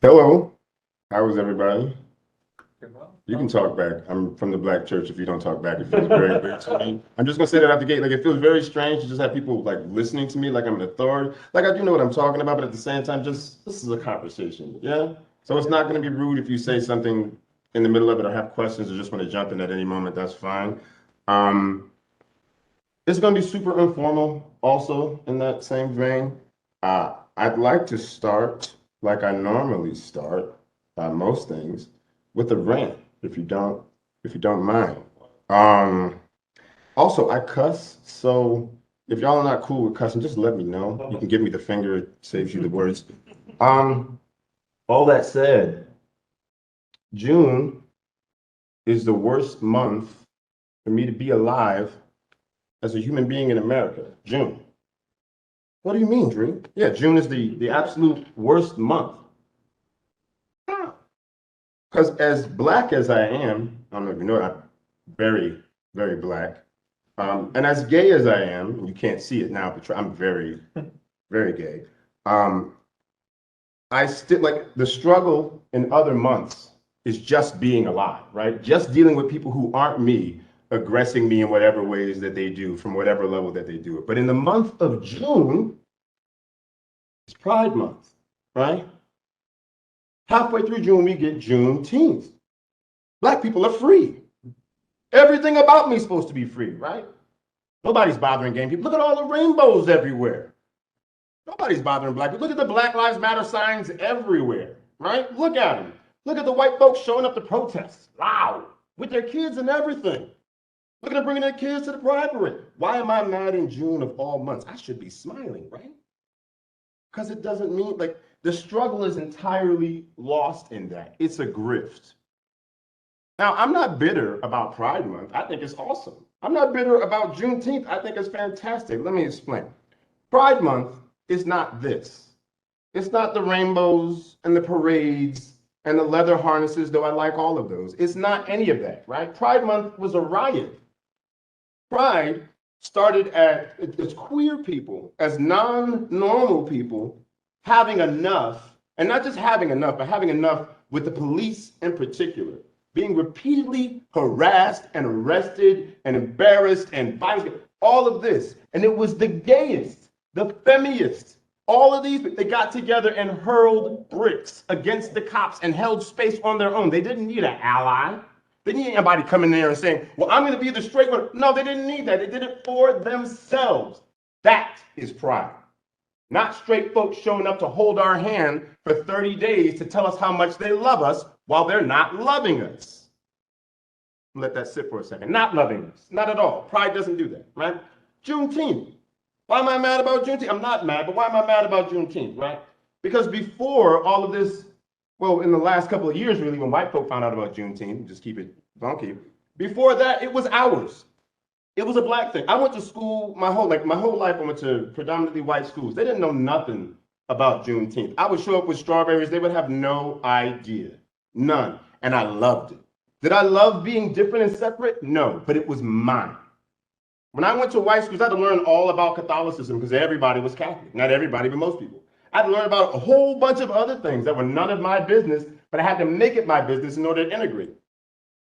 Hello, how is everybody? Well, You can talk back. I'm from the Black church. If you don't talk back, it feels very weird to me. I'm just gonna say that out the gate. Like it feels very strange to just have people like listening to me like I'm an authority. Like I do know what I'm talking about, but at the same time, just this is a conversation. Yeah. So it's not gonna be rude if you say something in the middle of it or have questions or just want to jump in at any moment. That's fine. Um, it's gonna be super informal, also in that same vein. I'd like to start like I normally start most things with a rant, if you don't mind. Um, Also, I cuss, so if y'all are not cool with cussing, just let me know. You can give me the finger, it saves you the words. Um, all that said, June is the worst month for me to be alive as a human being in America. June. What do you mean, Drew? Yeah, June is the absolute worst month. Because as black as I am, I don't know if you know, I'm very, very black. And as gay as I am, and you can't see it now, but I'm very, very gay. Um, I still like the struggle in other months is just being alive, right? Just dealing with people who aren't me, aggressing me in whatever ways that they do, from whatever level that they do it. But in the month of June, it's Pride Month, right? Halfway through June, we get Juneteenth. Black people are free. Everything about me is supposed to be free, right? Nobody's bothering gay people. Look at all the rainbows everywhere. Nobody's bothering black people. Look at the Black Lives Matter signs everywhere, right? Look at them. Look at the white folks showing up to protest, loud, with their kids and everything. Look at them bringing their kids to the pride parade. Why am I mad in June of all months? I should be smiling, right? Because it doesn't mean, like, the struggle is entirely lost in that. It's a grift. Now, I'm not bitter about Pride Month. I think it's awesome. I'm not bitter about Juneteenth. I think it's fantastic. Let me explain. Pride Month is not this. It's not the rainbows and the parades and the leather harnesses, though I like all of those. It's not any of that, right? Pride Month was a riot. Pride started as queer people, as non-normal people, having enough, and not just having enough, but having enough with the police in particular, being repeatedly harassed and arrested and embarrassed and violent, all of this. And it was the gayest, the femmiest, all of these, they got together and hurled bricks against the cops and held space on their own. They didn't need an ally. They didn't need anybody coming there and saying, well, I'm going to be the straight one. No, they didn't need that. They did it for themselves. That is pride. Not straight folks showing up to hold our hand for 30 days to tell us how much they love us while they're not loving us. Let that sit for a second. Not loving us. Not at all. Pride doesn't do that, right? Juneteenth. Why am I mad about Juneteenth? I'm not mad, but why am I mad about Juneteenth, right? Because before all of this, well, in the last couple of years, really, when white folk found out about Juneteenth, just keep it funky, before that, it was ours. It was a black thing. I went to school my whole life. I went to predominantly white schools. They didn't know nothing about Juneteenth. I would show up with strawberries. They would have no idea, none. And I loved it. Did I love being different and separate? No, but it was mine. When I went to white schools, I had to learn all about Catholicism because everybody was Catholic. Not everybody, but most people. I had to learn about a whole bunch of other things that were none of my business, but I had to make it my business in order to integrate.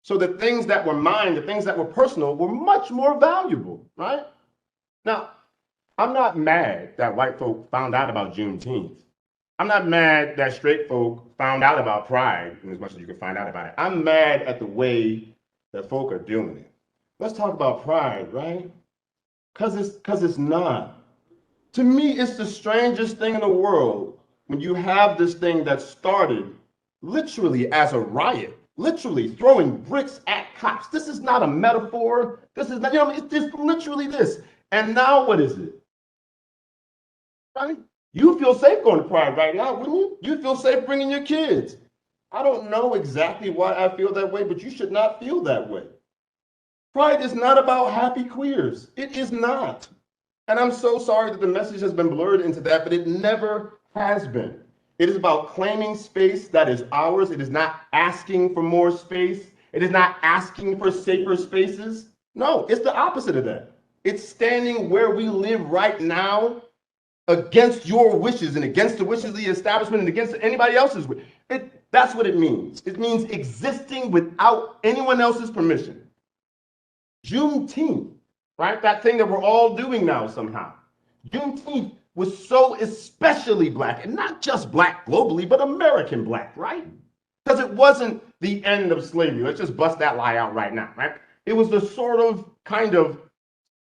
So the things that were mine, the things that were personal, were much more valuable, right? Now, I'm not mad that white folk found out about Juneteenth. I'm not mad that straight folk found out about Pride, in as much as you can find out about it. I'm mad at the way that folk are doing it. Let's talk about Pride, right? Because it's not. To me, it's the strangest thing in the world when you have this thing that started literally as a riot, literally throwing bricks at cops. This is not a metaphor. This is not, it's just literally this. And now what is it? Right? You feel safe going to Pride right now, wouldn't you? You feel safe bringing your kids. I don't know exactly why I feel that way, but you should not feel that way. Pride is not about happy queers. It is not. And I'm so sorry that the message has been blurred into that, but it never has been. It is about claiming space that is ours. It is not asking for more space. It is not asking for safer spaces. No, it's the opposite of that. It's standing where we live right now against your wishes and against the wishes of the establishment and against anybody else's. That's what it means. It means existing without anyone else's permission. Juneteenth, right? That thing that we're all doing now somehow. Juneteenth was so especially black, and not just black globally, but American black, right? Because it wasn't the end of slavery. Let's just bust that lie out right now, right? It was the sort of, kind of,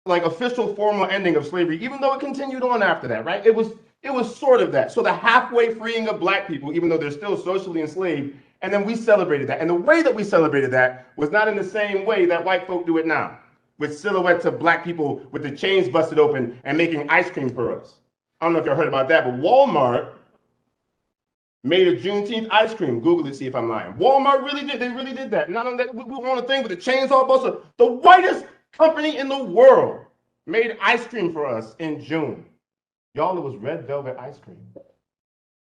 like official formal ending of slavery, even though it continued on after that, right? It was sort of that. So the halfway freeing of black people, even though they're still socially enslaved, and then we celebrated that. And the way that we celebrated that was not in the same way that white folk do it now, with silhouettes of black people with the chains busted open and making ice cream for us. I don't know if y'all heard about that, but Walmart made a Juneteenth ice cream. Google it, see if I'm lying. Walmart really did. They really did that. Not only that, we were on a thing with the chains all busted. The whitest company in the world made ice cream for us in June. Y'all, it was red velvet ice cream.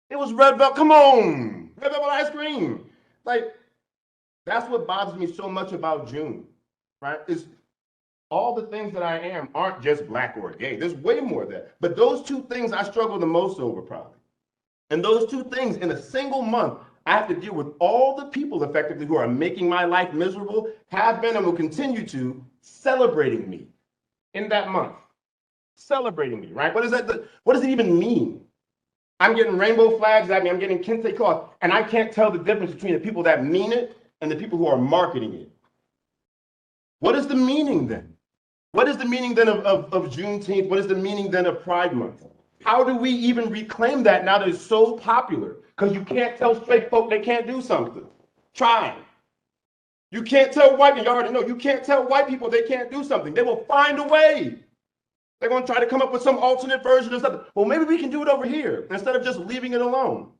It was red velvet. Come on, red velvet ice cream. Like, that's what bothers me so much about June, right? Is all the things that I am aren't just black or gay. There's way more of that. But those two things I struggle the most over, probably. And those two things in a single month, I have to deal with all the people effectively who are making my life miserable, have been and will continue to, celebrating me in that month. Celebrating me, right? What does it even mean? I'm getting rainbow flags at me, I'm getting kente cloth, and I can't tell the difference between the people that mean it and the people who are marketing it. What is the meaning then? What is the meaning then of Juneteenth? What is the meaning then of Pride Month? How do we even reclaim that now that it's so popular? Because you can't tell straight folk they can't do something. Try. You can't tell white people, you already know, you can't tell white people they can't do something. They will find a way. They're going to try to come up with some alternate version of something. Well, maybe we can do it over here instead of just leaving it alone.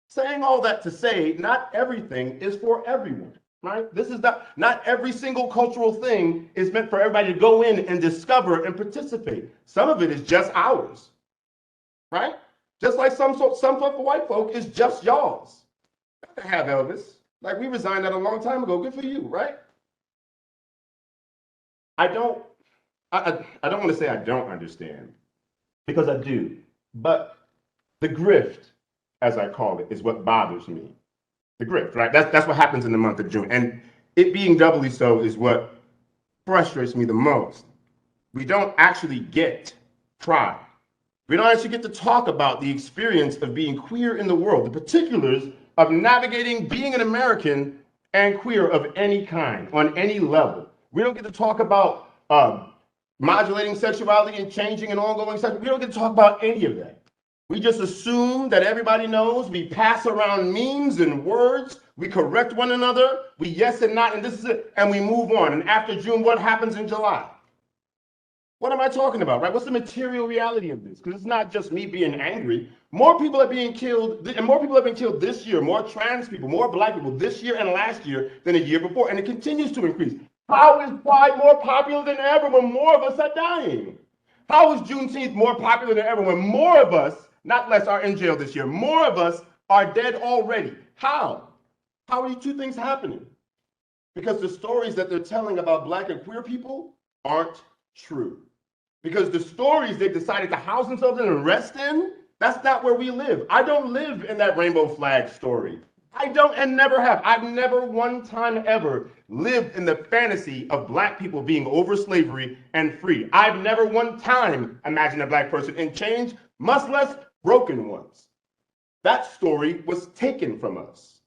Saying all that to say, not everything is for everyone, right? This is not every single cultural thing is meant for everybody to go in and discover and participate. Some of it is just ours, right? Just like some for white folk is just y'all's. I have Elvis. Like, we resigned that a long time ago. Good for you, right? I don't want to say I don't understand, because I do. But the grift, as I call it, is what bothers me. The grift, right? That's what happens in the month of June. And it being doubly so is what frustrates me the most. We don't actually get Pride. We don't actually get to talk about the experience of being queer in the world, the particulars of navigating being an American and queer of any kind, on any level. We don't get to talk about modulating sexuality and changing and ongoing sexuality. We don't get to talk about any of that. We just assume that everybody knows. We pass around memes and words. We correct one another. We yes and not, and this is it, and we move on. And after June, what happens in July? What am I talking about, right? What's the material reality of this? Because it's not just me being angry. More people are being killed, and more people have been killed this year, more trans people, more black people this year and last year than a year before, and it continues to increase. How is Pride more popular than ever when more of us are dying? How is Juneteenth more popular than ever when more of us, not less, are in jail this year? More of us are dead already. How? How are these two things happening? Because the stories that they're telling about black and queer people aren't true. Because the stories they've decided to house themselves in and rest in, that's not where we live. I don't live in that rainbow flag story. I don't, and never have. I've never one time ever lived in the fantasy of black people being over slavery and free. I've never one time imagined a black person in chains, much less broken ones. That story was taken from us,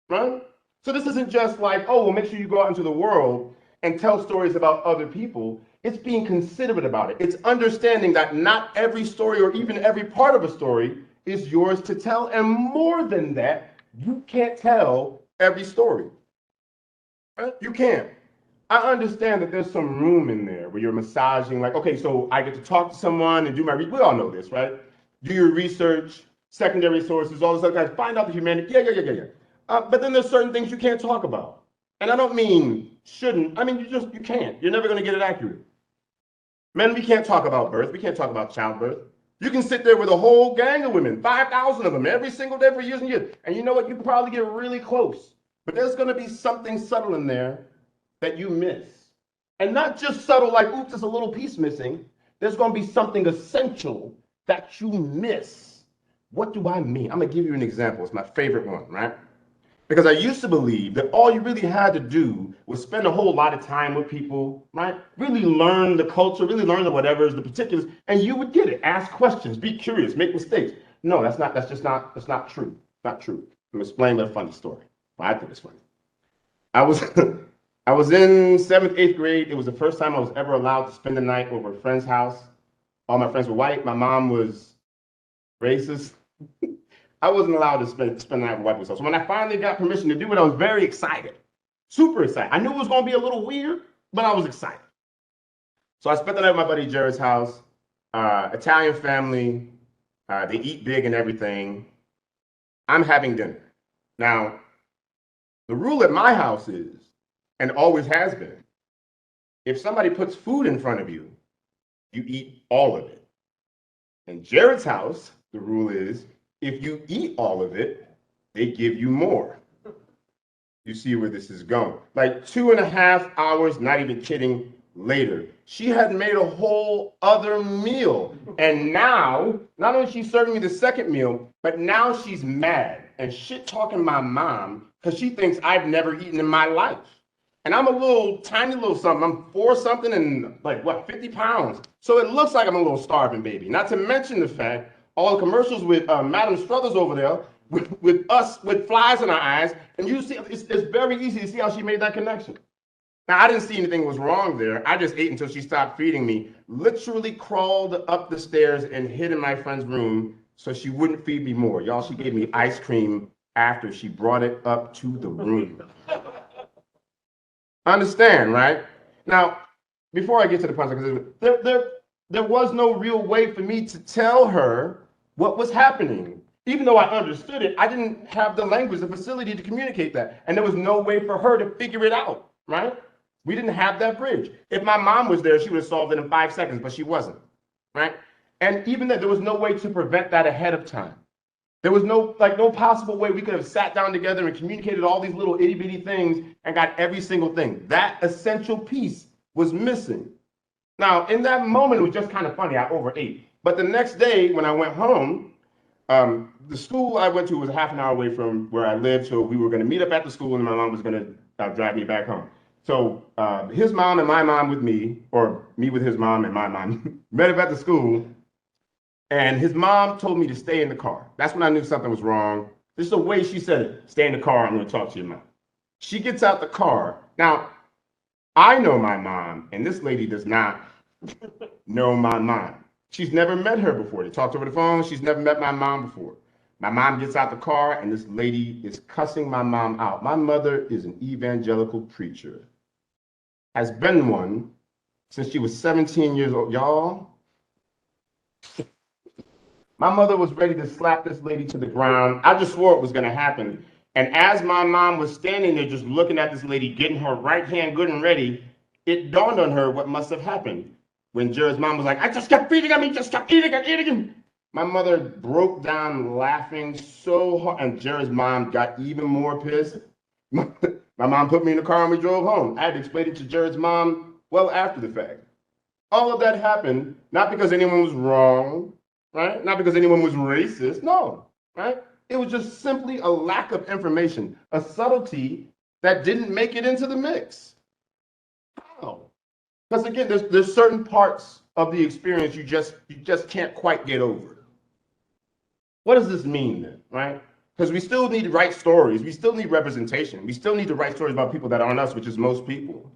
right? So this isn't just like, oh, well, make sure you go out into the world and tell stories about other people. It's being considerate about it. It's understanding that not every story or even every part of a story is yours to tell. And more than that, you can't tell every story. Right? You can't. I understand that there's some room in there where you're massaging, like, okay, so I get to talk to someone and do my, we all know this, right? Do your research, secondary sources, all this other guys, find out the humanity, yeah. But then there's certain things you can't talk about. And I don't mean shouldn't, I mean, you can't. You're never gonna get it accurate. Men, we can't talk about birth. We can't talk about childbirth. You can sit there with a whole gang of women, 5,000 of them, every single day for years and years. And you know what? You can probably get really close. But there's going to be something subtle in there that you miss. And not just subtle like, oops, there's a little piece missing. There's going to be something essential that you miss. What do I mean? I'm gonna give you an example. It's my favorite one, right? Because I used to believe that all you really had to do was spend a whole lot of time with people, right? Really learn the culture, really learn the whatever's, the particulars, and you would get it. Ask questions, be curious, make mistakes. No, that's not true. Not true. I'm explaining a funny story. Well, I think it's funny. I was I was in seventh, eighth grade. It was the first time I was ever allowed to spend the night over a friend's house. All my friends were white. My mom was racist. I wasn't allowed to spend the night with white people. So when I finally got permission to do it, I was very excited, super excited. I knew it was going to be a little weird, but I was excited. So I spent the night with my buddy Jared's house. Italian family. They eat big and everything. I'm having dinner. Now, the rule at my house is, and always has been, if somebody puts food in front of you, you eat all of it. In Jared's house, the rule is, if you eat all of it, they give you more. You see where this is going. Like 2.5 hours, not even kidding, later, she had made a whole other meal. And now, not only is she serving me the second meal, but now she's mad and shit talking my mom because she thinks I've never eaten in my life. And I'm a little tiny little something. I'm 4 something and like what, 50 pounds. So it looks like I'm a little starving baby. Not to mention the fact, all the commercials with Madam Struthers over there, with us with flies in our eyes, and you see, it's very easy to see how she made that connection. Now, I didn't see anything was wrong there. I just ate until she stopped feeding me, literally crawled up the stairs and hid in my friend's room so she wouldn't feed me more. Y'all, she gave me ice cream after she brought it up to the room. Understand, right? Now, before I get to the punchline, because there was no real way for me to tell her what was happening. Even though I understood it, I didn't have the language, the facility to communicate that. And there was no way for her to figure it out, right? We didn't have that bridge. If my mom was there, she would have solved it in 5 seconds, but she wasn't, right? And even then, there was no way to prevent that ahead of time. There was no possible way we could have sat down together and communicated all these little itty bitty things and got every single thing. That essential piece was missing. Now, in that moment, it was just kind of funny. I overate. But the next day, when I went home, the school I went to was a half an hour away from where I lived, so we were going to meet up at the school, and my mom was going to drive me back home. So his mom and my mom with me, or me with his mom and my mom, met up at the school, and his mom told me to stay in the car. That's when I knew something was wrong. This is the way she said it. Stay in the car, I'm going to talk to your mom. She gets out the car. Now, I know my mom, and this lady does not know my mom. She's never met her before. They talked over the phone. She's never met my mom before. My mom gets out the car, and this lady is cussing my mom out. My mother is an evangelical preacher. Has been one since she was 17 years old. Y'all, my mother was ready to slap this lady to the ground. I just swore it was going to happen. And as my mom was standing there just looking at this lady, getting her right hand good and ready, it dawned on her what must have happened. When Jared's mom was like, I just kept feeding him, he just kept eating and eating him. My mother broke down laughing so hard, and Jared's mom got even more pissed. My mom put me in the car and we drove home. I had to explain it to Jared's mom well after the fact. All of that happened, not because anyone was wrong, right? Not because anyone was racist, no, right? It was just simply a lack of information, a subtlety that didn't make it into the mix. How? Because again, there's certain parts of the experience you just can't quite get over. What does this mean then, right? Because we still need to write stories. We still need representation. We still need to write stories about people that aren't us, which is most people.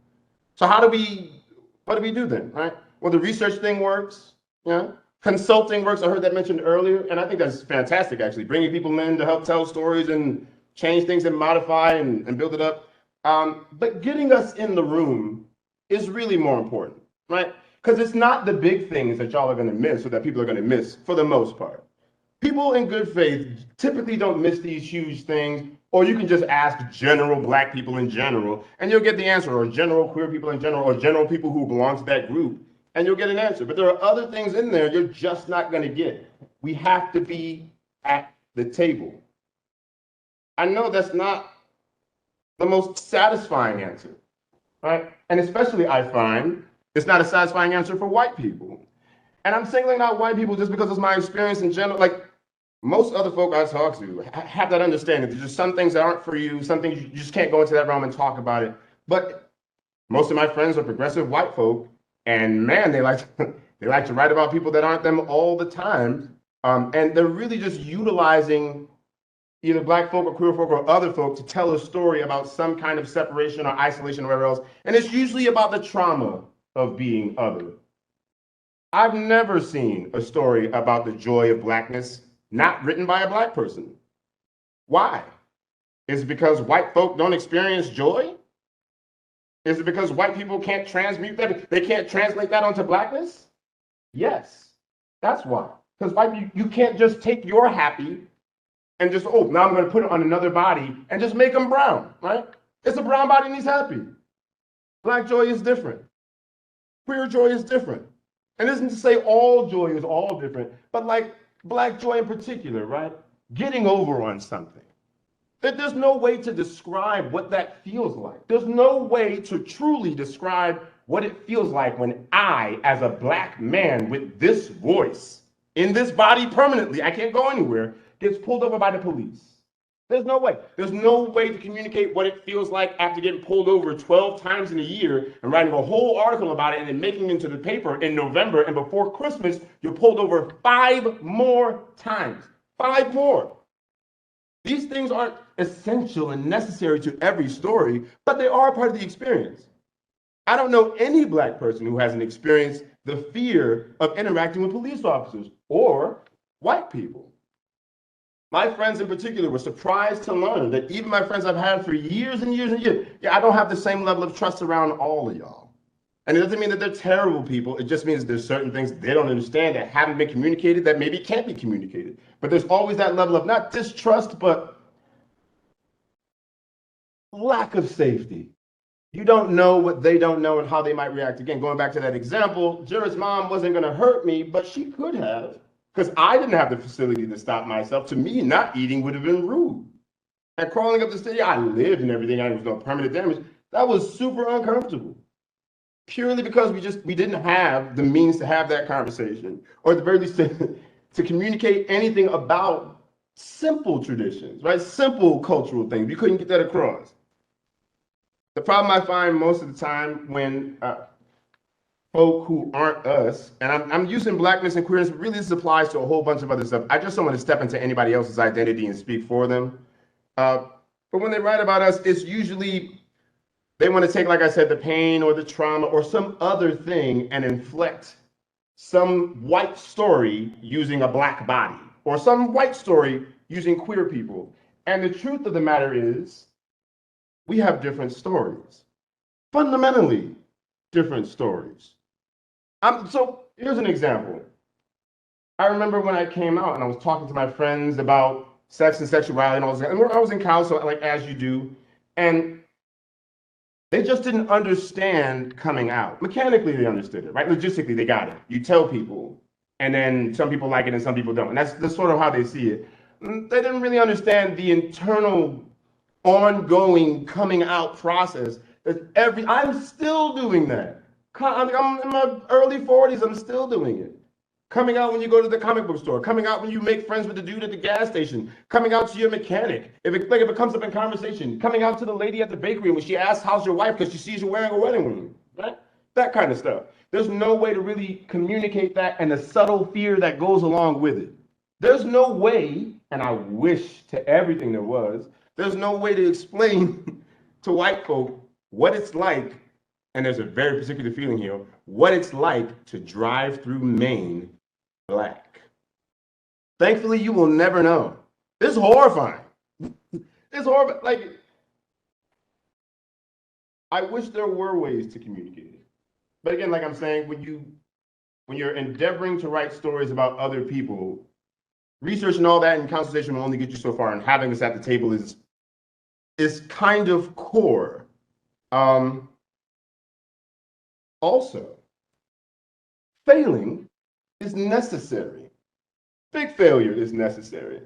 So what do we do then, right? Well, the research thing works, yeah. Consulting works. I heard that mentioned earlier, and I think that's fantastic, actually. Bringing people in to help tell stories and change things and modify and build it up. But getting us in the room is really more important, right? Because it's not the big things that y'all are going to miss or that people are going to miss for the most part. People in good faith typically don't miss these huge things, or you can just ask general black people in general, and you'll get the answer, or general queer people in general, or general people who belong to that group, and you'll get an answer. But there are other things in there you're just not going to get. We have to be at the table. I know that's not the most satisfying answer, right? And especially I find it's not a satisfying answer for white people. And I'm singling out white people just because it's my experience in general. Like most other folk I talk to have that understanding. There's just some things that aren't for you, some things you just can't go into that realm and talk about it. But most of my friends are progressive white folk, and man, they like they like to write about people that aren't them all the time. And they're really just utilizing either black folk or queer folk or other folk to tell a story about some kind of separation or isolation or whatever else. And it's usually about the trauma of being other. I've never seen a story about the joy of blackness not written by a black person. Why? Is it because white folk don't experience joy? Is it because white people can't transmute that? They can't translate that onto blackness? Yes, that's why. Because white you can't just take your happy and just, oh, now I'm going to put it on another body and just make them brown, right? It's a brown body and he's happy. Black joy is different. Queer joy is different. And this isn't to say all joy is all different, but like black joy in particular, right? Getting over on something. There's no way to describe what that feels like. There's no way to truly describe what it feels like when I, as a black man with this voice, in this body permanently, I can't go anywhere, gets pulled over by the police. There's no way. There's no way to communicate what it feels like after getting pulled over 12 times in a year and writing a whole article about it and then making it into the paper in November, and before Christmas, you're pulled over 5 more times. 5 more. These things aren't essential and necessary to every story, but they are part of the experience. I don't know any black person who hasn't experienced the fear of interacting with police officers or white people. My friends in particular were surprised to learn that even my friends I've had for years and years and years, I don't have the same level of trust around all of y'all. And it doesn't mean that they're terrible people. It just means there's certain things they don't understand that haven't been communicated that maybe can't be communicated. But there's always that level of not distrust, but lack of safety. You don't know what they don't know and how they might react. Again, going back to that example, Jared's mom wasn't going to hurt me, but she could have, because I didn't have the facility to stop myself. To me, not eating would have been rude. And crawling up the stairs, I lived and everything, there was no permanent damage. That was super uncomfortable. Purely because we didn't have the means to have that conversation, or at the very least to communicate anything about simple traditions, right? Simple cultural things. We couldn't get that across. The problem I find most of the time when folk who aren't us, and I'm using blackness and queerness, but really this applies to a whole bunch of other stuff. I just don't want to step into anybody else's identity and speak for them. But when they write about us, it's usually they want to take, like I said, the pain or the trauma or some other thing and inflect some white story using a black body, or some white story using queer people. And the truth of the matter is, we have different stories, fundamentally different stories. So here's an example. I remember when I came out and I was talking to my friends about sex and sexuality and all this, and I was in college, so like as you do, and they just didn't understand coming out. Mechanically, they understood it, right? Logistically, they got it. You tell people, and then some people like it and some people don't. And that's sort of how they see it. They didn't really understand the internal, ongoing coming out process. I'm still doing that. I'm in my early 40s, I'm still doing it. Coming out when you go to the comic book store, coming out when you make friends with the dude at the gas station, coming out to your mechanic, if it comes up in conversation, coming out to the lady at the bakery when she asks, how's your wife, because she sees you wearing a wedding ring, right? That kind of stuff. There's no way to really communicate that and the subtle fear that goes along with it. There's no way, and I wish to everything there was, there's no way to explain to white folk what it's like, and there's a very particular feeling here, what it's like to drive through Maine black. Thankfully, you will never know. It's horrifying. It's horrible. Like, I wish there were ways to communicate it. But again, like I'm saying, when you're endeavoring to write stories about other people, research and all that and consultation will only get you so far, and having us at the table is kind of core. Also, failing is necessary. Big failure is necessary.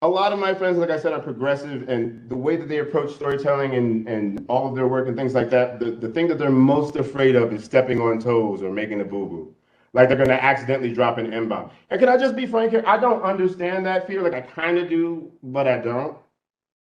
A lot of my friends, like I said, are progressive, and the way that they approach storytelling and all of their work and things like that, the thing that they're most afraid of is stepping on toes or making a boo-boo. like they're going to accidentally drop an M-bomb. And can I just be frank here? I don't understand that fear. Like I kind of do, but I don't.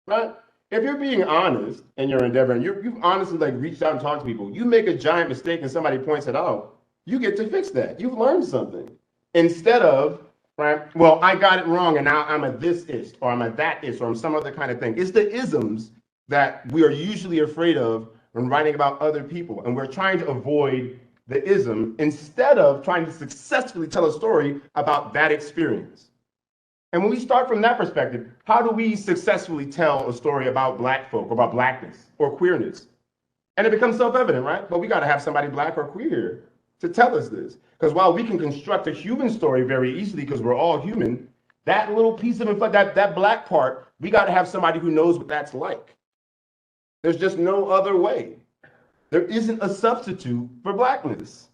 But if you're being honest in your endeavor and you've honestly like reached out and talked to people, you make a giant mistake and somebody points it out, you get to fix that. You've learned something. Instead of, right, well, I got it wrong and now I'm a this-ist or I'm a that-ist or I'm some other kind of thing. It's the isms that we are usually afraid of when writing about other people. And we're trying to avoid the ism instead of trying to successfully tell a story about that experience. And when we start from that perspective, how do we successfully tell a story about Black folk, or about Blackness or queerness? And it becomes self-evident, right? But we got to have somebody Black or queer to tell us this. Because while we can construct a human story very easily because we're all human, that little piece of that Black part, we got to have somebody who knows what that's like. There's just no other way. There isn't a substitute for Blackness.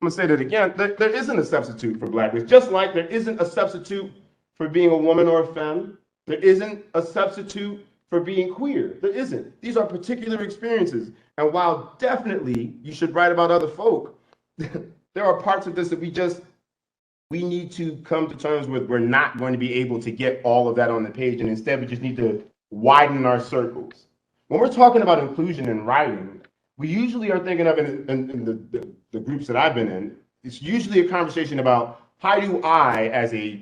I'm gonna say that again. There isn't a substitute for Blackness. Just like there isn't a substitute for being a woman or a femme. There isn't a substitute for being queer. There isn't. These are particular experiences. And while definitely you should write about other folk, there are parts of this that we need to come to terms with. We're not going to be able to get all of that on the page, and instead we just need to widen our circles. When we're talking about inclusion in writing, we usually are thinking of in the groups that I've been in, it's usually a conversation about how do I, as a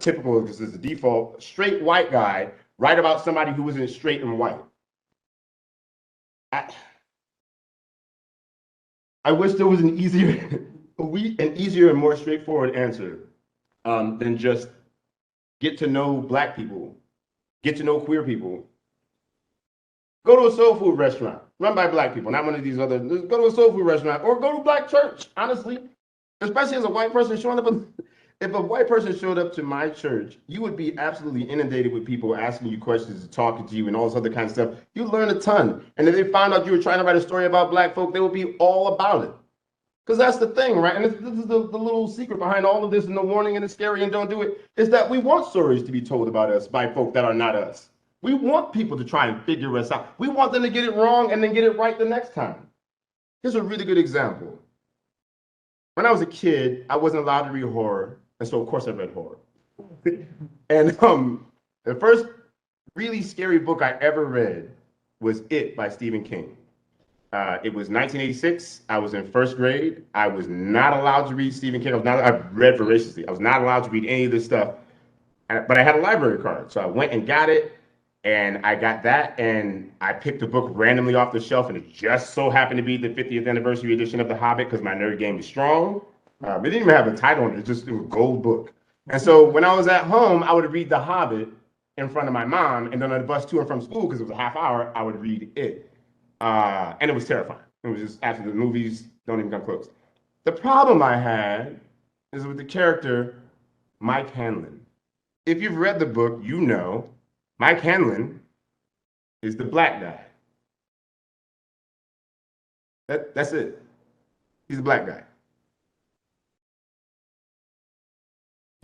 typical, this is the default, straight white guy, write about somebody who isn't straight and white. I wish there was an easier, and more straightforward answer than just get to know Black people, get to know queer people. Go to a soul food restaurant run by Black people, not one of these other. Go to a soul food restaurant or go to Black church, honestly. Especially as a white person showing up. If a white person showed up to my church, you would be absolutely inundated with people asking you questions, talking to you, and all this other kind of stuff. You learn a ton. And if they found out you were trying to write a story about Black folk, they would be all about it. Because that's the thing, right? And this is the little secret behind all of this, and the warning and the scary and don't do it, is that we want stories to be told about us by folk that are not us. We want people to try and figure us out. We want them to get it wrong and then get it right the next time. Here's a really good example. When I was a kid, I wasn't allowed to read horror, and so of course I read horror. And the first really scary book I ever read was It by Stephen King. It was 1986. I was in first grade. I was not allowed to read Stephen King. I read voraciously. I was not allowed to read any of this stuff, but I had a library card, so I went and got it. And I got that, and I picked a book randomly off the shelf, and it just so happened to be the 50th anniversary edition of The Hobbit because my nerd game is strong. It didn't even have a title on it; it was a gold book. And so when I was at home, I would read The Hobbit in front of my mom, and then on the bus to and from school, because it was a half hour, I would read it. And it was terrifying. It was just after the movies don't even come close. The problem I had is with the character Mike Hanlon. If you've read the book, you know Mike Hanlon is the Black guy. That's it. He's a Black guy.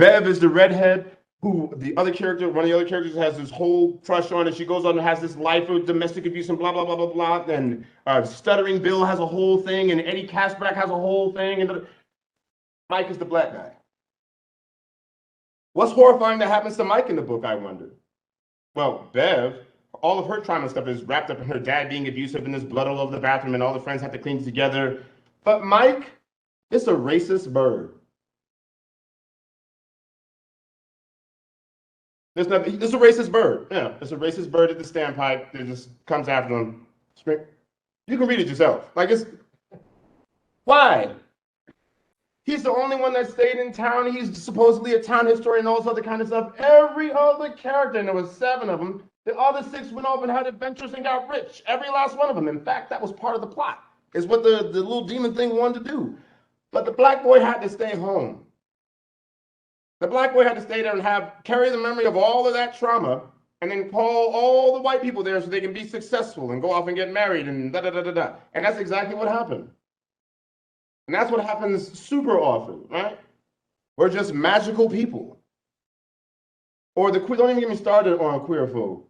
Bev is the redhead who the other character, one of the other characters, has this whole crush on, and she goes on and has this life of domestic abuse and blah, blah, blah, blah, blah. And Stuttering Bill has a whole thing, and Eddie Casbrack has a whole thing. And Mike is the Black guy. What's horrifying that happens to Mike in the book, I wonder? Well, Bev, all of her trauma stuff is wrapped up in her dad being abusive and there's blood all over the bathroom and all the friends have to clean together. But Mike, it's a racist bird. It's a racist bird. Yeah, it's a racist bird at the standpipe that just comes after him. You can read it yourself. Like, it's, why? He's the only one that stayed in town. He's supposedly a town historian and all this other kind of stuff. Every other character, and there was 7 of them, the other 6 went off and had adventures and got rich. Every last one of them. In fact, that was part of the plot. Is what the little demon thing wanted to do. But the Black boy had to stay home. The Black boy had to stay there and carry the memory of all of that trauma and then call all the white people there so they can be successful and go off and get married and da-da-da-da-da. And that's exactly what happened. And that's what happens super often, right? We're just magical people. Or don't even get me started on queer folk.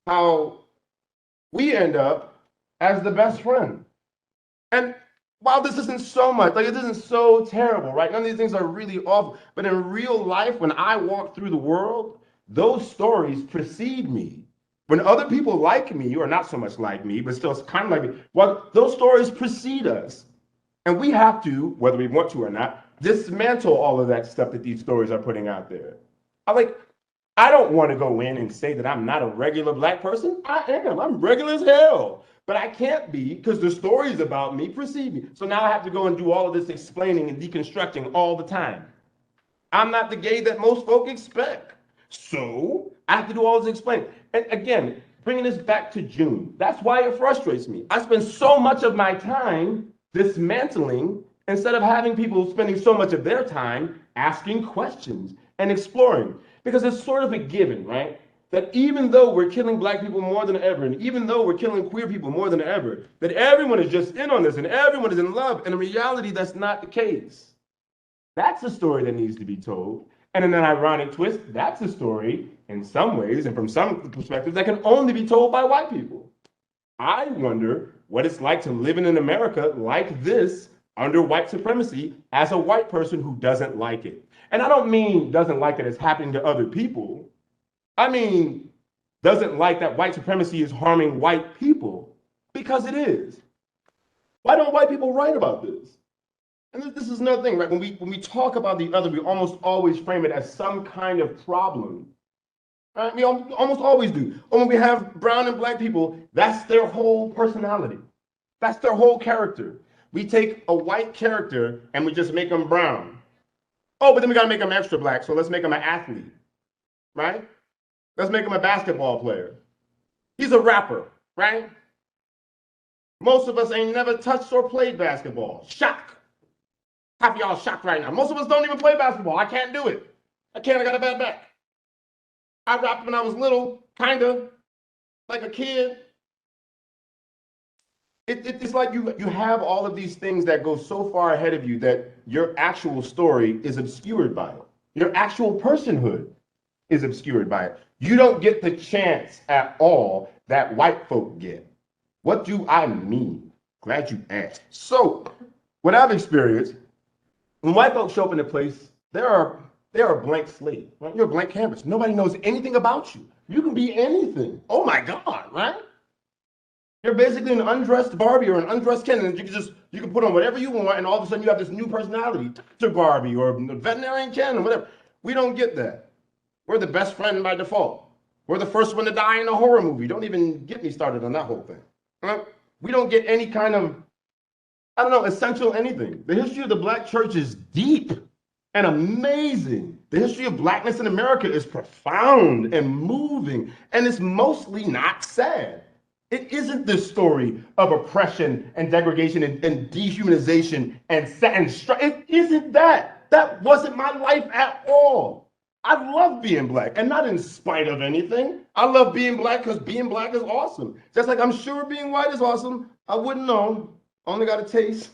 How we end up as the best friend. And wow, this isn't so much, like, it isn't so terrible, right? None of these things are really awful. But in real life, when I walk through the world, those stories precede me. When other people like me, or not so much like me, but still kind of like me, well, those stories precede us. And we have to, whether we want to or not, dismantle all of that stuff that these stories are putting out there. I like, I don't want to go in and say that I'm not a regular black person. I am. I'm regular as hell. But I can't be because the stories about me precede me. So now I have to go and do all of this explaining and deconstructing all the time. I'm not the gay that most folk expect. So I have to do all this explaining. And again, bringing this back to June, that's why it frustrates me. I spend so much of my time dismantling instead of having people spending so much of their time asking questions and exploring. Because it's sort of a given, right? That even though we're killing black people more than ever, and even though we're killing queer people more than ever, that everyone is just in on this and everyone is in love. And in reality, that's not the case. That's a story that needs to be told. And in an ironic twist, that's a story in some ways and from some perspectives that can only be told by white people. I wonder what it's like to live in an America like this under white supremacy as a white person who doesn't like it. And I don't mean doesn't like that it's happening to other people. I mean, doesn't like that white supremacy is harming white people because it is. Why don't white people write about this? And this is another thing, right? When we talk about the other, we almost always frame it as some kind of problem. Right? We almost always do. Or when we have brown and black people, that's their whole personality. That's their whole character. We take a white character and we just make them brown. Oh, but then we got to make them extra black, so let's make them an athlete, right? Let's make him a basketball player. He's a rapper, right? Most of us ain't never touched or played basketball. Shock. Half of y'all shocked right now. Most of us don't even play basketball. I can't do it. I can't. I got a bad back. I rapped when I was little, kind of like a kid. It's like you have all of these things that go so far ahead of you that your actual story is obscured by it. Your actual personhood is obscured by it. You don't get the chance at all that white folk get. What do I mean? Glad you asked. So, what I've experienced, when white folks show up in a place, they're a blank slate. Right? You're a blank canvas. Nobody knows anything about you. You can be anything. Oh my God, right? You're basically an undressed Barbie or an undressed Ken, and you can put on whatever you want, and all of a sudden you have this new personality, Dr. Barbie or veterinarian Ken or whatever. We don't get that. We're the best friend by default. We're the first one to die in a horror movie. Don't even get me started on that whole thing. Right? We don't get any kind of, I don't know, essential anything. The history of the black church is deep and amazing. The history of blackness in America is profound and moving, and it's mostly not sad. It isn't this story of oppression and degradation and dehumanization and strife. It isn't that. That wasn't my life at all. I love being black, and not in spite of anything. I love being black because being black is awesome. Just like I'm sure being white is awesome. I wouldn't know. Only got a taste.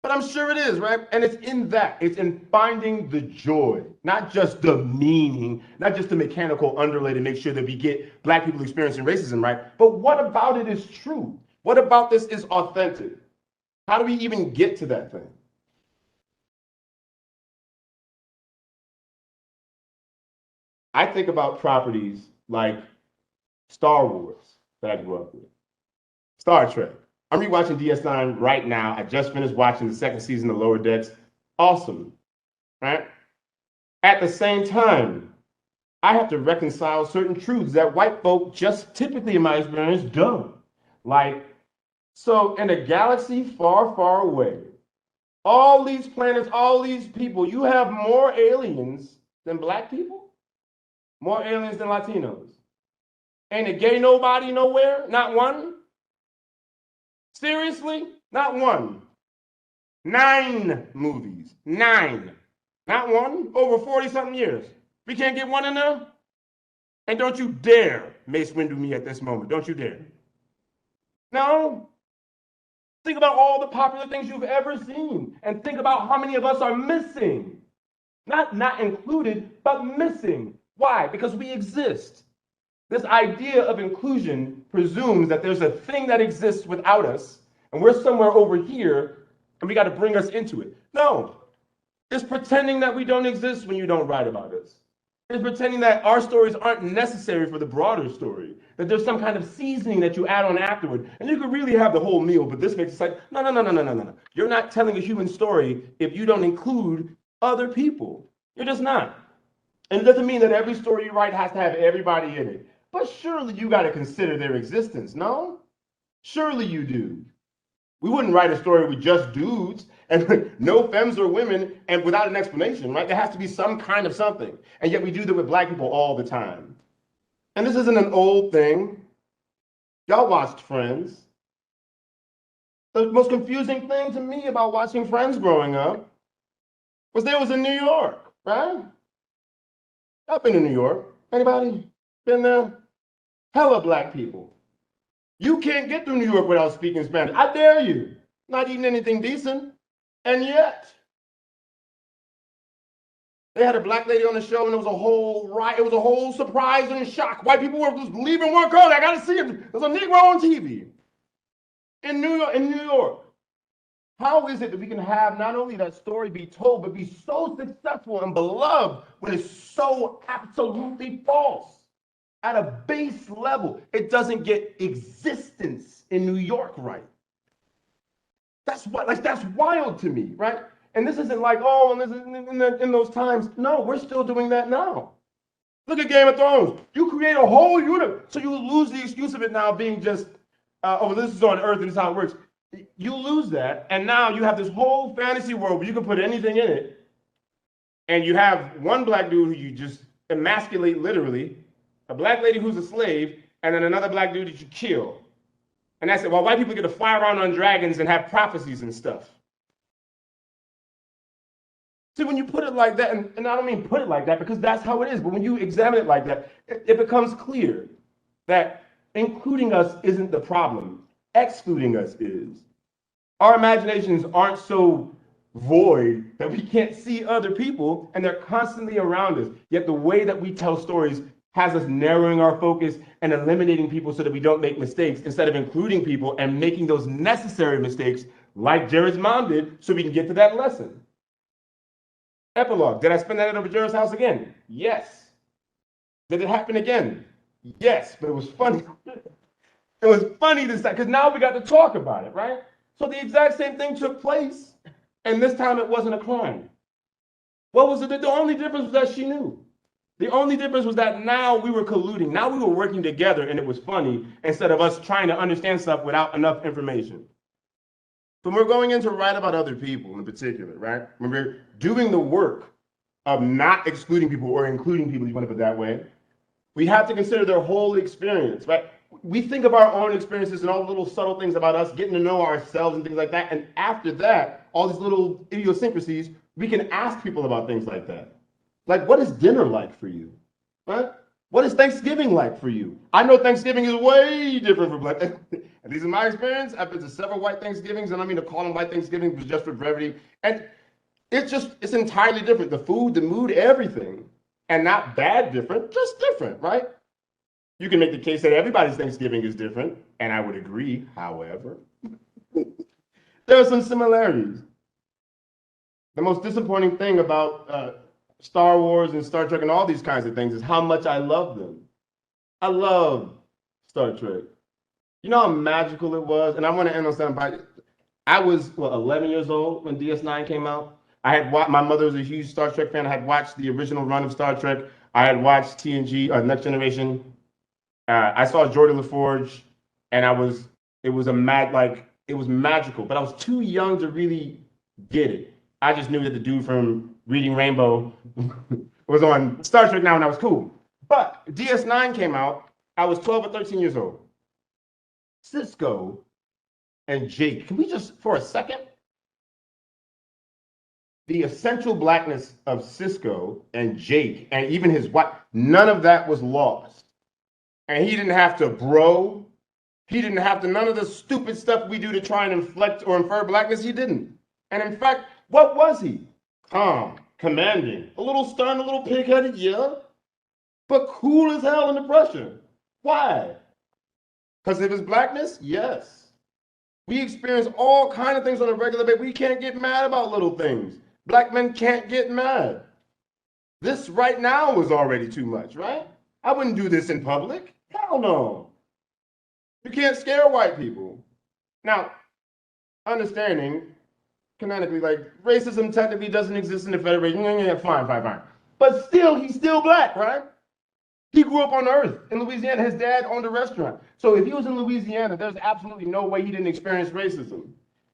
But I'm sure it is, right? And it's in that. It's in finding the joy, not just the meaning, not just the mechanical underlay to make sure that we get black people experiencing racism, right? But what about it is true? What about this is authentic? How do we even get to that thing? I think about properties like Star Wars that I grew up with, Star Trek. I'm rewatching DS9 right now. I just finished watching the second season of Lower Decks. Awesome, right? At the same time, I have to reconcile certain truths that white folk just typically, in my experience, don't. Like, so in a galaxy far, far away, all these planets, all these people, you have more aliens than black people, more aliens than Latinos. Ain't a gay nobody nowhere, not one. Seriously, not one. 9 movies, 9. Not one, over 40 something years. We can't get one in there? And don't you dare Mace Windu me at this moment. Don't you dare. No. Think about all the popular things you've ever seen and think about how many of us are missing. Not included, but missing. Why? Because we exist. This idea of inclusion presumes that there's a thing that exists without us, And we're somewhere over here, and we got to bring us into it. No, it's pretending that we don't exist when you don't write about us. It's pretending that our stories aren't necessary for the broader story, that there's some kind of seasoning that you add on afterward. And you could really have the whole meal, but this makes it like, no, no, no, no, no, no, no. You're not telling a human story if you don't include other people. You're just not. And it doesn't mean that every story you write has to have everybody in it. But surely you got to consider their existence, no? Surely you do. We wouldn't write a story with just dudes and no femmes or women and without an explanation, right? There has to be some kind of something. And yet we do that with black people all the time. And this isn't an old thing. Y'all watched Friends. The most confusing thing to me about watching Friends growing up was they was in New York, right? I've been to New York. Anybody been there? Hella black people. You can't get through New York without speaking Spanish. I dare you. Not eating anything decent. And yet, they had a black lady on the show, and it was a whole riot. It was a whole surprise and shock. White people were just leaving work early. I got to see it. There's a Negro on TV in New York. In New York, how is it that we can have not only that story be told, but be so successful and beloved when it's so absolutely false? At a base level, it doesn't get existence in New York right. That's what, like, that's wild to me, right? And this isn't like, oh, and this is in those times. No, we're still doing that now. Look at Game of Thrones. You create a whole universe, so you lose the excuse of it now being just, oh, this is on Earth and this is how it works. You lose that, and now you have this whole fantasy world where you can put anything in it, and you have one black dude who you just emasculate literally, a black lady who's a slave, and then another black dude that you kill. And that's it. While white people get to fly around on dragons and have prophecies and stuff. See, when you put it like that, and I don't mean put it like that because that's how it is, but when you examine it like that, it becomes clear that including us isn't the problem. Excluding us is. Our imaginations aren't so void that we can't see other people, and they're constantly around us. Yet the way that we tell stories has us narrowing our focus and eliminating people so that we don't make mistakes instead of including people and making those necessary mistakes like Jared's mom did so we can get to that lesson. Epilogue. Did I spend that night over Jared's house again? Yes. Did it happen again? Yes, but it was funny. It was funny this time because now we got to talk about it, right? So the exact same thing took place, and this time it wasn't a crime. What was it? The only difference was that she knew. The only difference was that now we were colluding. Now we were working together and it was funny instead of us trying to understand stuff without enough information. When we're going in to write about other people in particular, right? When we're doing the work of not excluding people or including people, you want to put it that way, we have to consider their whole experience, right? We think of our own experiences and all the little subtle things about us, getting to know ourselves and things like that. And after that, all these little idiosyncrasies, we can ask people about things like that. Like, what is dinner like for you? Right? What is Thanksgiving like for you? I know Thanksgiving is way different for black. At least in my experience, I've been to several white Thanksgivings, and I mean to call them white Thanksgivings just for brevity. And it's entirely different. The food, the mood, everything. And not bad different, just different, right? You can make the case that everybody's Thanksgiving is different, and I would agree, however. There are some similarities. The most disappointing thing about Star Wars and Star Trek and all these kinds of things is how much I love them. I love Star Trek. You know how magical it was? And I want to end on something. I was, 11 years old when DS9 came out. I had watched, my mother was a huge Star Trek fan. I had watched the original run of Star Trek. I had watched TNG, Next Generation. I saw Geordi LaForge, and it was magical, but I was too young to really get it. I just knew that the dude from Reading Rainbow was on Star Trek now, and I was cool. But DS9 came out, I was 12 or 13 years old. Cisco and Jake, can we just, for a second, the essential blackness of Cisco and Jake, and even his wife, none of that was lost. And he didn't have to bro. He didn't have to, none of the stupid stuff we do to try and inflect or infer blackness, he didn't. And in fact, what was he? Calm, commanding, a little stern, a little pig-headed, yeah, but cool as hell under pressure. Why? Because of his blackness? Yes. We experience all kinds of things on a regular basis. We can't get mad about little things. Black men can't get mad. This right now is already too much, right? I wouldn't do this in public. Hell no. You can't scare white people. Now, understanding canonically, like racism technically doesn't exist in the Federation. Yeah, fine. But still, he's still black, right? He grew up on Earth in Louisiana. His dad owned a restaurant. So if he was in Louisiana, there's absolutely no way he didn't experience racism.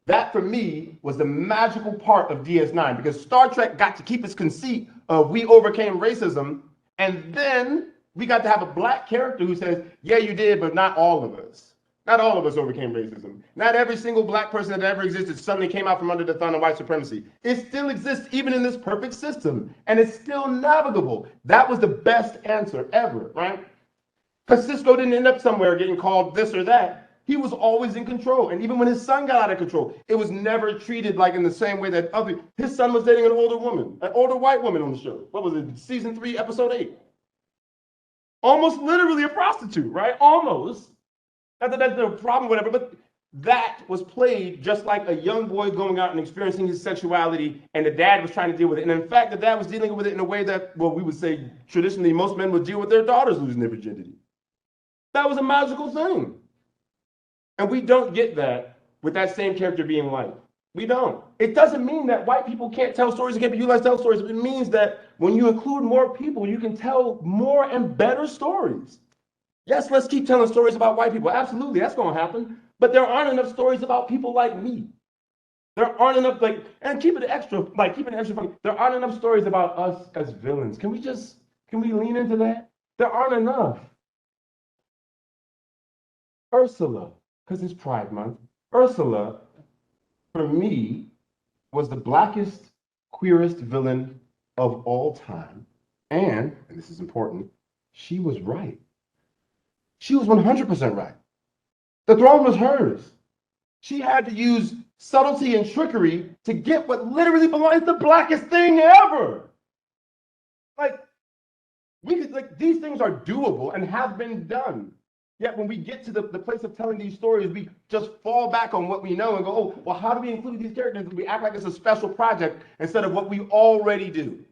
That, for me, was the magical part of DS9 because Star Trek got to keep its conceit of we overcame racism, and then we got to have a black character who says, yeah, you did, but not all of us. Not all of us overcame racism. Not every single black person that ever existed suddenly came out from under the thumb of white supremacy. It still exists even in this perfect system, and it's still navigable. That was the best answer ever, right? Because Cisco didn't end up somewhere getting called this or that. He was always in control. And even when his son got out of control, it was never treated like in the same way that his son was dating an older woman, an older white woman on the show. What was it, season 3, episode 8? Almost literally a prostitute, right? Almost. Not that that's a problem, whatever, but that was played just like a young boy going out and experiencing his sexuality, and the dad was trying to deal with it. And in fact, the dad was dealing with it in a way that, well, we would say traditionally most men would deal with their daughters losing their virginity. That was a magical thing. And we don't get that with that same character being white. We don't. It doesn't mean that white people can't tell stories and can't be utilized to tell stories. It means that when you include more people, you can tell more and better stories. Yes, let's keep telling stories about white people. Absolutely, that's going to happen. But there aren't enough stories about people like me. There aren't enough, and keep it extra funny. There aren't enough stories about us as villains. Can we lean into that? There aren't enough. Ursula, because it's Pride Month. Ursula, for me, was the blackest, queerest villain of all time. And this is important, she was right. She was 100% right. The throne was hers. She had to use subtlety and trickery to get what literally belongs the blackest thing ever. These things are doable and have been done. Yet when we get to the place of telling these stories, we just fall back on what we know and go, oh, well, how do we include these characters? We act like it's a special project instead of what we already do.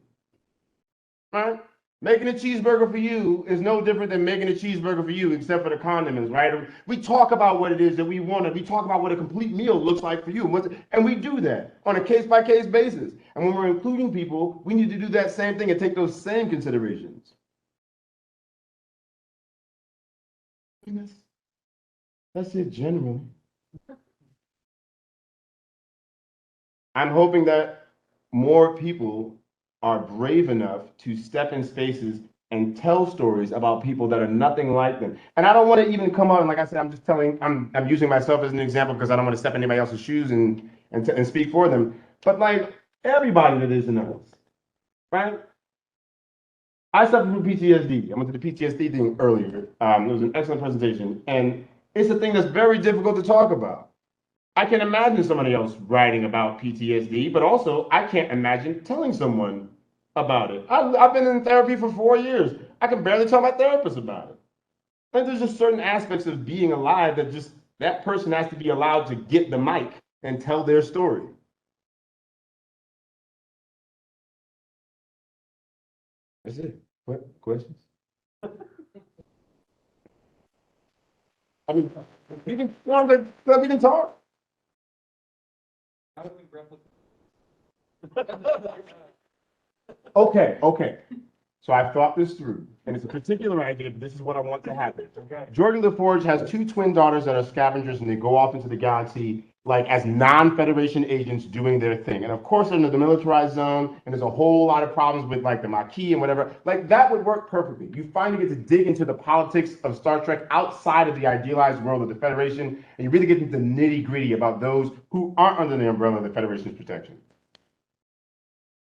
Right? Making a cheeseburger for you is no different than making a cheeseburger for you, except for the condiments, right? We talk about what it is that we want. We talk about what a complete meal looks like for you. And we do that on a case-by-case basis. And when we're including people, we need to do that same thing and take those same considerations. That's it generally. I'm hoping that more people are brave enough to step in spaces and tell stories about people that are nothing like them. And I don't want to even come out and, like I said, I'm using myself as an example because I don't want to step in anybody else's shoes and speak for them. But like everybody that is in us, right? I suffer from PTSD. I went to the PTSD thing earlier. It was an excellent presentation. And it's a thing that's very difficult to talk about. I can imagine somebody else writing about PTSD, but also I can't imagine telling someone about it. I've been in therapy for 4 years. I can barely tell my therapist about it. And there's just certain aspects of being alive that just that person has to be allowed to get the mic and tell their story. That's it. What questions? I mean, we can talk. How do we replicate? Okay. So I've thought this through, and it's a particular idea, but this is what I want to happen. Okay. Geordi LaForge has 2 twin daughters that are scavengers, and they go off into the galaxy like as non-Federation agents doing their thing. And of course, they're in the demilitarized zone, and there's a whole lot of problems with like the Maquis and whatever. Like that would work perfectly. You finally get to dig into the politics of Star Trek outside of the idealized world of the Federation, and you really get into the nitty-gritty about those who aren't under the umbrella of the Federation's protection.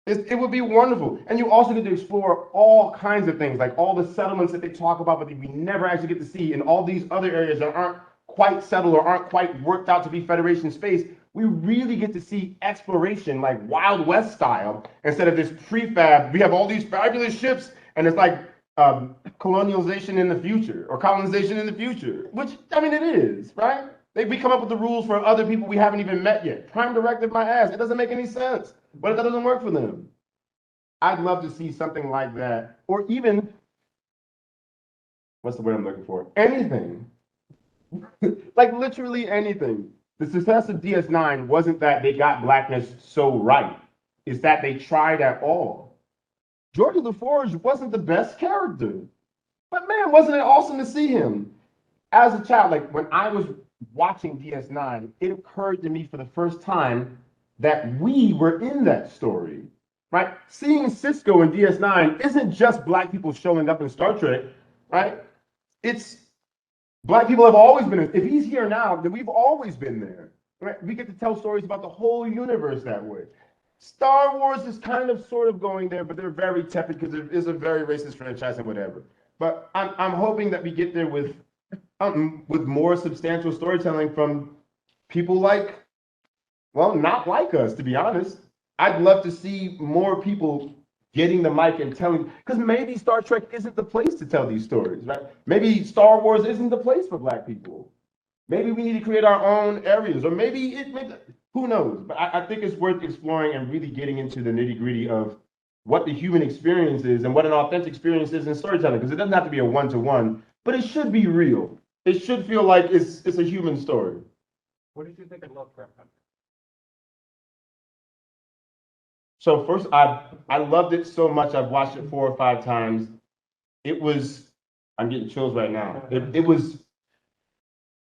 It would be wonderful. And you also get to explore all kinds of things, like all the settlements that they talk about, but we never actually get to see in all these other areas that aren't quite settled or aren't quite worked out to be Federation space. We really get to see exploration like Wild West style instead of this prefab. We have all these fabulous ships, and it's like colonialization in the future or colonization in the future, which, I mean, it is, right? We come up with the rules for other people we haven't even met yet. Prime directive my ass. It doesn't make any sense. What if that doesn't work for them? I'd love to see something like that. Or even, what's the word I'm looking for? Anything. Like literally anything. The success of DS9 wasn't that they got blackness so right. It's that they tried at all. George LaForge wasn't the best character. But man, wasn't it awesome to see him? As a child, like when I was watching DS9, it occurred to me for the first time that we were in that story, right? Seeing Cisco in DS9 isn't just black people showing up in Star Trek, right? It's black people have always been. If he's here now, then we've always been there, right? We get to tell stories about the whole universe that way. Star Wars is kind of sort of going there, but they're very tepid because it is a very racist franchise and whatever. But I'm hoping that we get there with more substantial storytelling from people like, well, not like us, to be honest. I'd love to see more people getting the mic and telling, because maybe Star Trek isn't the place to tell these stories, right? Maybe Star Wars isn't the place for black people. Maybe we need to create our own areas, or maybe who knows? But I think it's worth exploring and really getting into the nitty gritty of what the human experience is and what an authentic experience is in storytelling, because it doesn't have to be a one-to-one, but it should be real. It should feel like it's a human story. What did you think of Lovecraft Country? So first, I loved it so much. I've watched it 4 or 5 times. It was, I'm getting chills right now. It was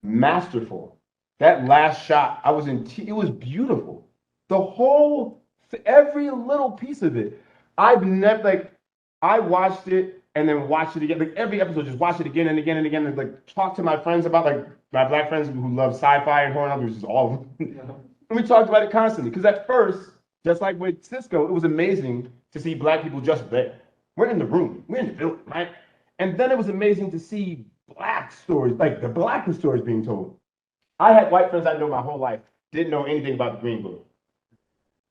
masterful. That last shot, it was beautiful. The whole, every little piece of it. I've never, like, I watched it and then watched it again. Like every episode, just watch it again and again and again. And like talk to my friends about, like my black friends who love sci-fi and horror, which is all of them. And we talked about it constantly. Because at first, just like with Cisco, it was amazing to see black people just there. We're in the room, we're in the building, right? And then it was amazing to see black stories, like the blackest stories being told. I had white friends I know my whole life, didn't know anything about the Green Book.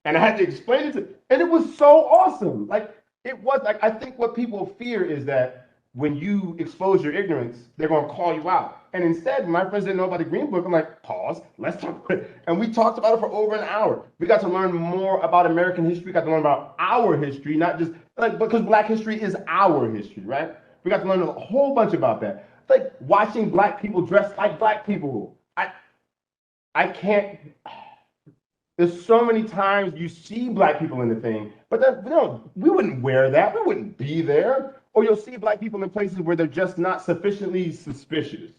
And I had to explain it to, and it was so awesome. Like it was like, I think what people fear is that when you expose your ignorance, they're going to call you out. And instead, when my friends didn't know about the Green Book, I'm like, pause, let's talk about it. And we talked about it for over an hour. We got to learn more about American history. We got to learn about our history, not just like, because black history is our history, right? We got to learn a whole bunch about that. Like watching black people dress like black people. I can't, there's so many times you see black people in the thing, but then, no, we wouldn't wear that. We wouldn't be there. Or you'll see black people in places where they're just not sufficiently suspicious.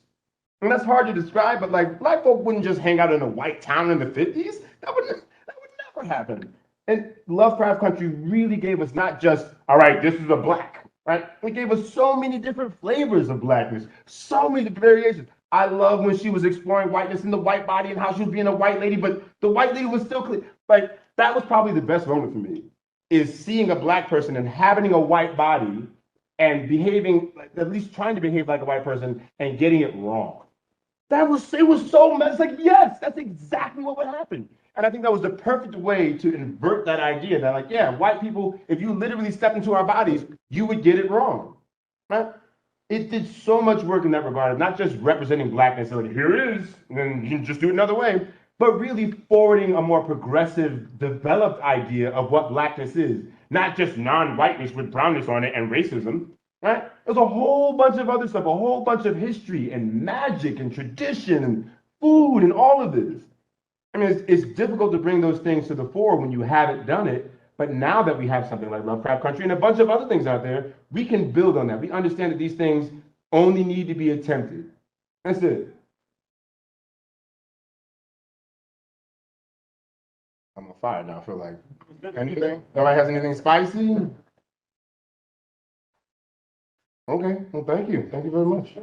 And that's hard to describe, but like black folk wouldn't just hang out in a white town in the 50s. That would never happen. And Lovecraft Country really gave us not just, all right, this is a black, right? It gave us so many different flavors of blackness, so many variations. I love when she was exploring whiteness in the white body and how she was being a white lady, but the white lady was still clean. Like that was probably the best moment for me, is seeing a black person inhabiting a white body and behaving, at least trying to behave like a white person and getting it wrong. It was so messy. Like, yes, that's exactly what would happen. And I think that was the perfect way to invert that idea that, like, yeah, white people, if you literally step into our bodies, you would get it wrong. Right? It did so much work in that regard, not just representing blackness, like, here it is, and then you can just do it another way, but really forwarding a more progressive, developed idea of what blackness is, not just non-whiteness with brownness on it and racism, right? There's a whole bunch of other stuff, a whole bunch of history and magic and tradition and food and all of this. I mean, it's difficult to bring those things to the fore when you haven't done it, but now that we have something like Lovecraft Country and a bunch of other things out there, we can build on that. We understand that these things only need to be attempted. That's it. I'm on fire now, I feel like. Anything? Nobody has anything spicy? Okay, well, thank you. Thank you very much.